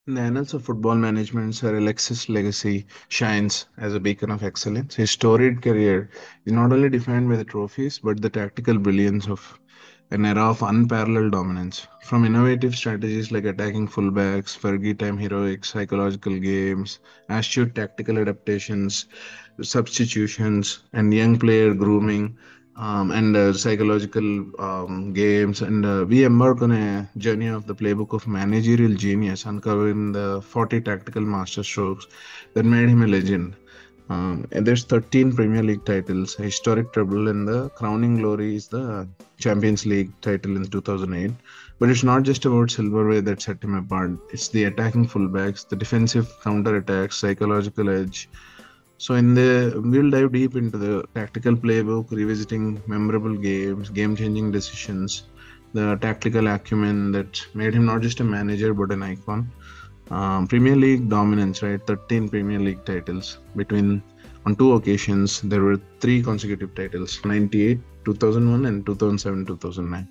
In the annals of football management, Sir Alex's legacy shines as a beacon of excellence. His storied career is not only defined by the trophies, but the tactical brilliance of an era of unparalleled dominance. From innovative strategies like attacking fullbacks, Fergie Time heroics, psychological games, astute tactical adaptations, substitutions, and young player grooming, and psychological games. And we embark on a journey of the playbook of managerial genius, uncovering the 40 tactical masterstrokes that made him a legend. And there's 13 Premier League titles, a historic treble, and the crowning glory is the Champions League title in 2008. But it's not just about silverware that set him apart. It's the attacking fullbacks, the defensive counter attacks, psychological edge. So we'll dive deep into the tactical playbook, revisiting memorable games, game-changing decisions, the tactical acumen that made him not just a manager but an icon. Premier League dominance, right? 13 Premier League titles between on two occasions. There were three consecutive titles: 98, 2001, and 2007, 2009.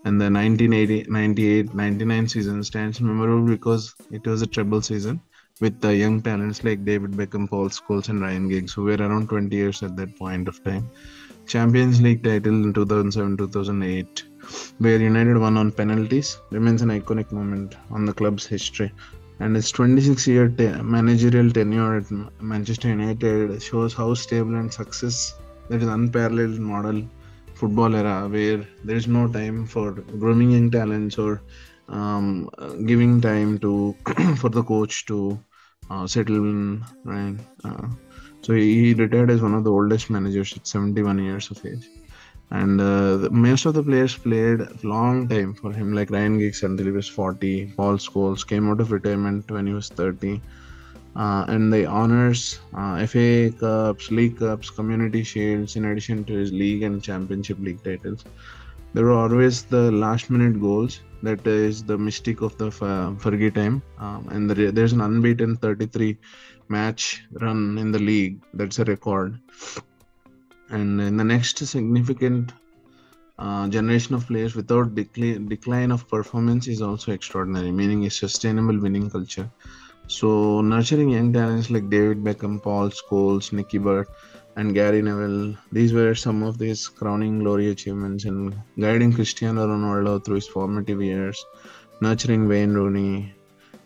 And the 1980, 98, 99 season stands memorable because it was a treble season with the young talents like David Beckham, Paul Scholes, and Ryan Giggs, who were around 20 years at that point of time. Champions League title in 2007 2008, where United won on penalties, remains an iconic moment on the club's history. And its 26-year managerial tenure at Manchester United shows how stable and success that is unparalleled model football era, where there is no time for grooming young talents or giving time to for the coach to settle in, right? So he retired as one of the oldest managers at 71 years of age. And most of the players played a long time for him, like Ryan Giggs until he was 40. Paul Scholes came out of retirement when he was 30. And the honors, FA Cups, League Cups, Community Shields, in addition to his League and Championship League titles. There were always the last minute goals. That is the mystique of the Fergie time. And there's an unbeaten 33 match run in the league. That's a record. And in the next significant generation of players without decline of performance is also extraordinary, meaning a sustainable winning culture. So, nurturing young talents like David Beckham, Paul Scholes, Nicky Butt, and Gary Neville, these were some of these crowning glory achievements, and guiding Cristiano Ronaldo through his formative years, nurturing Wayne Rooney,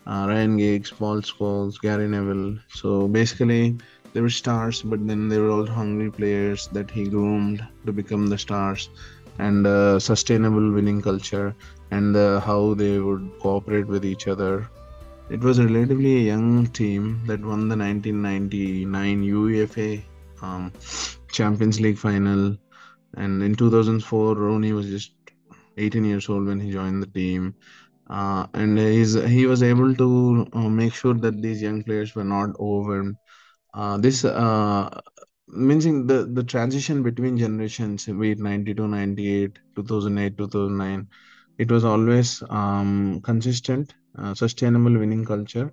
Ryan Giggs, Paul Scholes, Gary Neville. So basically, they were stars, but then they were all hungry players that he groomed to become the stars, and sustainable winning culture, and how they would cooperate with each other. It was relatively a young team that won the 1999 UEFA Champions League final, and in 2004, Rooney was just 18 years old when he joined the team. And he was able to make sure that these young players were not overwhelmed. This means in the transition between generations, be it 92, 98, 2008, 2009, it was always consistent, sustainable winning culture,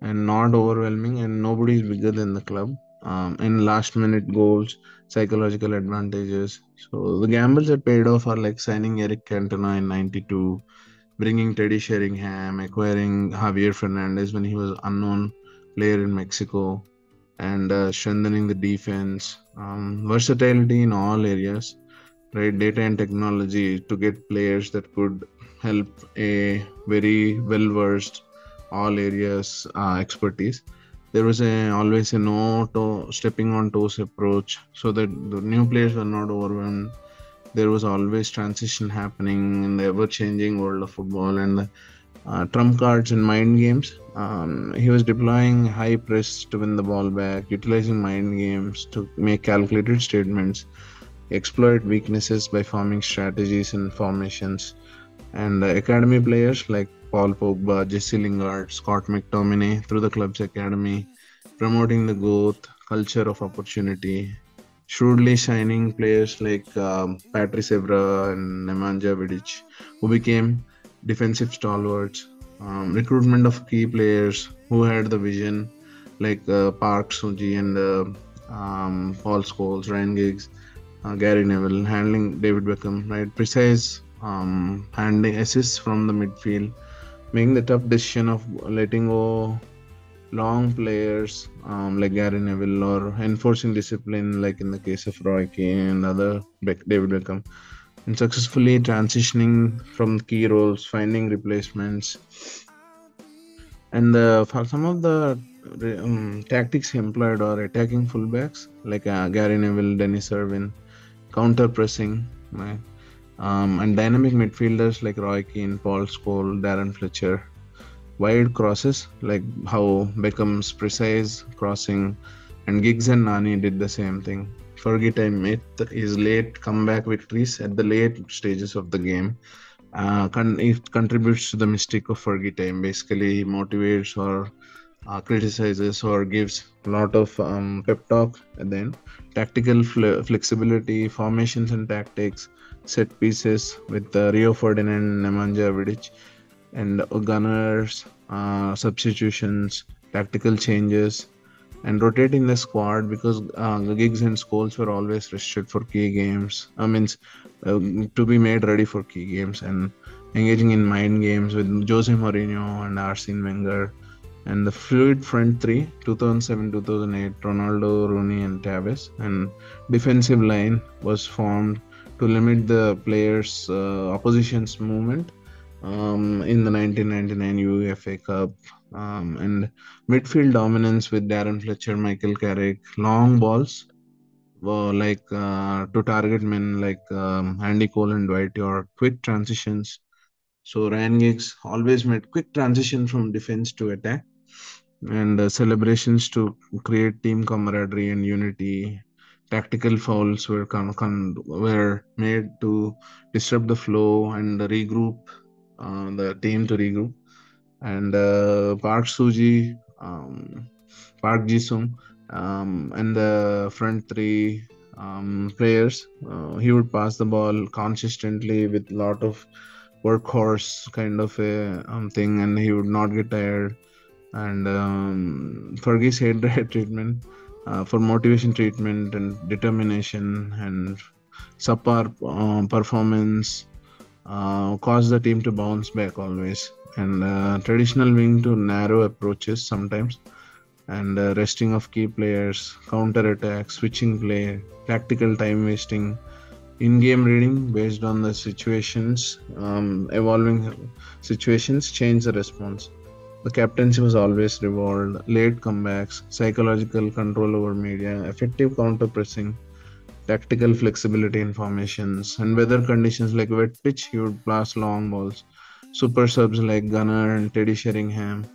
and not overwhelming, and nobody is bigger than the club. And last minute goals, psychological advantages. So the gambles that paid off are like signing Eric Cantona in 92, bringing Teddy Sheringham, acquiring Javier Fernandez when he was unknown player in Mexico, and strengthening the defense, versatility in all areas, right? Data and technology to get players that could help a very well versed all areas expertise. There was always a no to stepping on toes approach, so that the new players were not overwhelmed. There was always transition happening in the ever changing world of football, and the trump cards and mind games. He was deploying high press to win the ball back, utilizing mind games to make calculated statements, exploit weaknesses by forming strategies and formations. And academy players like Paul Pogba, Jesse Lingard, Scott McTominay through the club's academy, promoting the growth culture of opportunity. Shrewdly signing players like Patrice Evra and Nemanja Vidic, who became defensive stalwarts. Recruitment of key players who had the vision, like Park Suji and Paul Scholes, Ryan Giggs, Gary Neville, handling David Beckham, right? Precise handing assists from the midfield, making the tough decision of letting go long players like Gary Neville, or enforcing discipline like in the case of Roy Keane and other David Beckham, and successfully transitioning from key roles, finding replacements, and for some of the tactics he employed or attacking fullbacks like Gary Neville, Dennis Irwin, counter pressing, right? And dynamic midfielders like Roy Keane, Paul Scholes, Darren Fletcher, wide crosses like how Beckham's precise crossing, and Giggs and Nani did the same thing. Fergie Time made his late comeback victories at the late stages of the game. It contributes to the mystique of Fergie Time. Basically, he motivates or criticizes or gives a lot of pep talk at the end. Tactical flexibility, formations and tactics, set pieces with Rio Ferdinand, Nemanja Vidic, and gunners, substitutions, tactical changes, and rotating the squad because gigs and Scholes were always rested for key games. I mean, to be made ready for key games, and engaging in mind games with Jose Mourinho and Arsene Wenger, and the fluid front three 2007-2008 Ronaldo, Rooney, and Tevez, and defensive line was formed to limit the players' opposition's movement in the 1999 UEFA Cup, and midfield dominance with Darren Fletcher, Michael Carrick, long balls to target men like Andy Cole and Dwight York, quick transitions. So Ryan Giggs always made quick transition from defense to attack, and celebrations to create team camaraderie and unity. Tactical fouls were made to disrupt the flow and regroup the team to regroup. And Park Suji, Park Jisung, and the front three players, he would pass the ball consistently with a lot of workhorse kind of a thing, and he would not get tired. And Fergie's head treatment for motivation treatment and determination and subpar performance caused the team to bounce back always. And traditional wing to narrow approaches sometimes, and resting of key players, counter attack, switching play, tactical time wasting, in-game reading based on the situations, evolving situations change the response. The captaincy was always rewarded, late comebacks, psychological control over media, effective counter pressing, tactical flexibility in formations, and weather conditions like wet pitch, he would pass long balls. Super subs like Gunner and Teddy Sheringham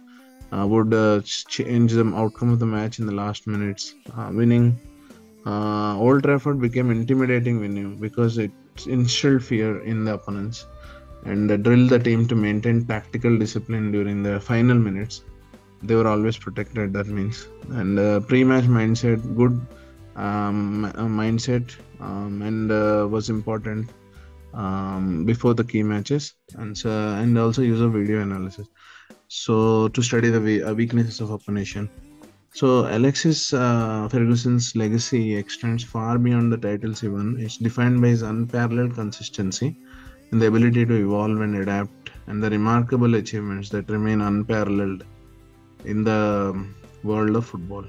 would change the outcome of the match in the last minutes, winning. Old Trafford became intimidating venue because it instilled fear in the opponents, and drilled the team to maintain tactical discipline during the final minutes. They were always protected, that means. And pre-match mindset, good mindset, and was important before the key matches, and also use of video analysis. So to study the weaknesses of opposition. So Alexis Ferguson's legacy extends far beyond the titles he won. It's defined by his unparalleled consistency and the ability to evolve and adapt, and the remarkable achievements that remain unparalleled in the world of football.